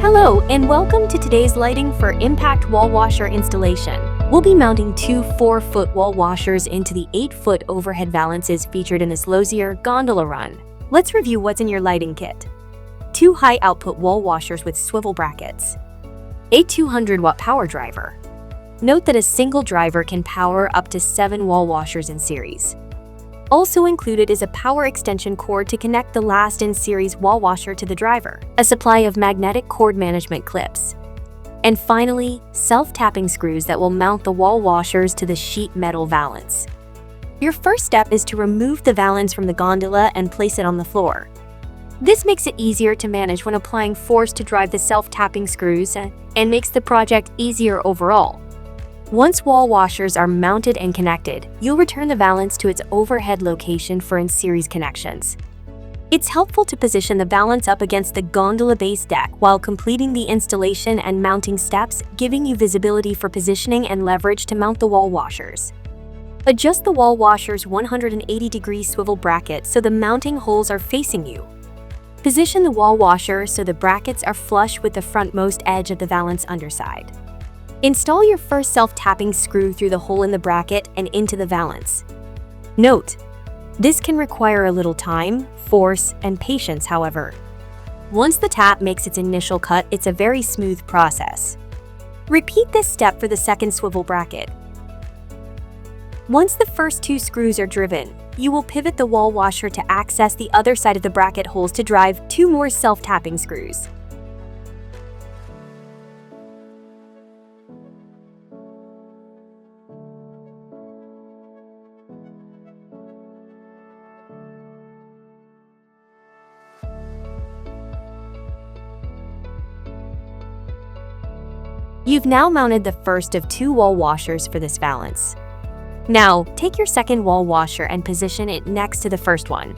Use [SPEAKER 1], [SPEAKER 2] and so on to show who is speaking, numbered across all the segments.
[SPEAKER 1] Hello and welcome to today's lighting for impact wall washer installation. We'll be mounting two 4-foot wall washers into the 8-foot overhead valances featured in this Lozier Gondola run. Let's review what's in your lighting kit. Two high output wall washers with swivel brackets. A 200-watt power driver. Note that a single driver can power up to 7 wall washers in series. Also included is a power extension cord to connect the last in series wall washer to the driver, a supply of magnetic cord management clips, and finally, self-tapping screws that will mount the wall washers to the sheet metal valance. Your first step is to remove the valance from the gondola and place it on the floor. This makes it easier to manage when applying force to drive the self-tapping screws and makes the project easier overall. Once wall washers are mounted and connected, you'll return the valance to its overhead location for in-series connections. It's helpful to position the valance up against the gondola base deck while completing the installation and mounting steps, giving you visibility for positioning and leverage to mount the wall washers. Adjust the wall washer's 180-degree swivel bracket so the mounting holes are facing you. Position the wall washer so the brackets are flush with the frontmost edge of the valance underside. Install your first self-tapping screw through the hole in the bracket and into the valance. Note, this can require a little time, force, and patience, however. Once the tap makes its initial cut, it's a very smooth process. Repeat this step for the second swivel bracket. Once the first 2 screws are driven, you will pivot the wall washer to access the other side of the bracket holes to drive 2 more self-tapping screws. You've now mounted the first of 2 wall washers for this valance. Now, take your second wall washer and position it next to the first one.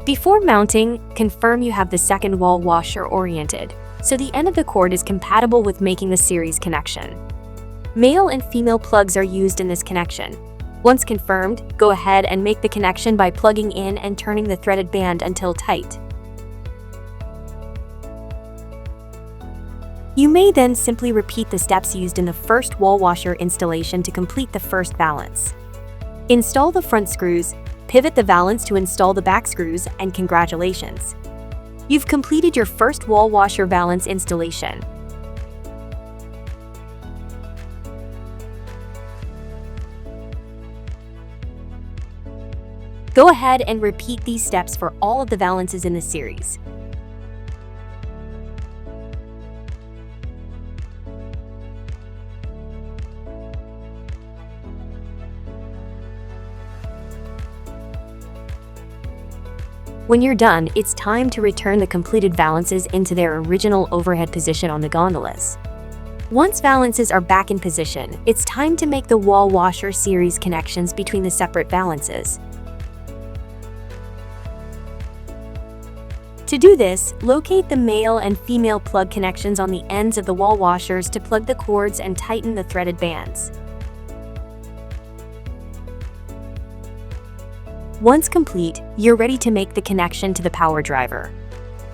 [SPEAKER 1] Before mounting, confirm you have the second wall washer oriented, so the end of the cord is compatible with making the series connection. Male and female plugs are used in this connection. Once confirmed, go ahead and make the connection by plugging in and turning the threaded band until tight. You may then simply repeat the steps used in the first wall washer installation to complete the first valance. Install the front screws, pivot the valance to install the back screws, and congratulations! You've completed your first wall washer valance installation. Go ahead and repeat these steps for all of the valances in the series. When you're done, it's time to return the completed valances into their original overhead position on the gondolas. Once valances are back in position, it's time to make the wall washer series connections between the separate valances. To do this, locate the male and female plug connections on the ends of the wall washers to plug the cords and tighten the threaded bands. Once complete, you're ready to make the connection to the power driver.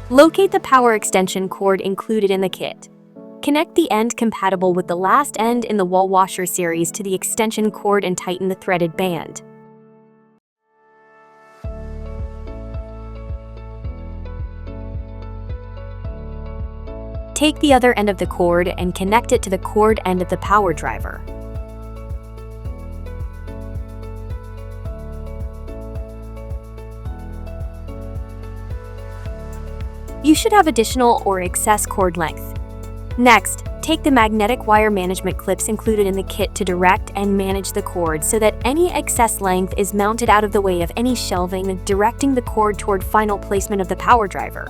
[SPEAKER 1] Locate the power extension cord included in the kit. Connect the end compatible with the last end in the wall washer series to the extension cord and tighten the threaded band. Take the other end of the cord and connect it to the cord end of the power driver. You should have additional or excess cord length. Next, take the magnetic wire management clips included in the kit to direct and manage the cord so that any excess length is mounted out of the way of any shelving, directing the cord toward final placement of the power driver.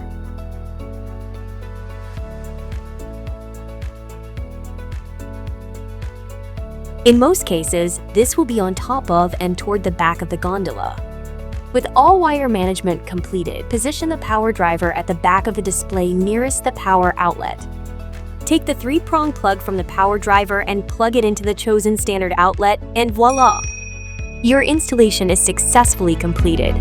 [SPEAKER 1] In most cases, this will be on top of and toward the back of the gondola. With all wire management completed, position the power driver at the back of the display nearest the power outlet. Take the 3-prong plug from the power driver and plug it into the chosen standard outlet, and voila! Your installation is successfully completed.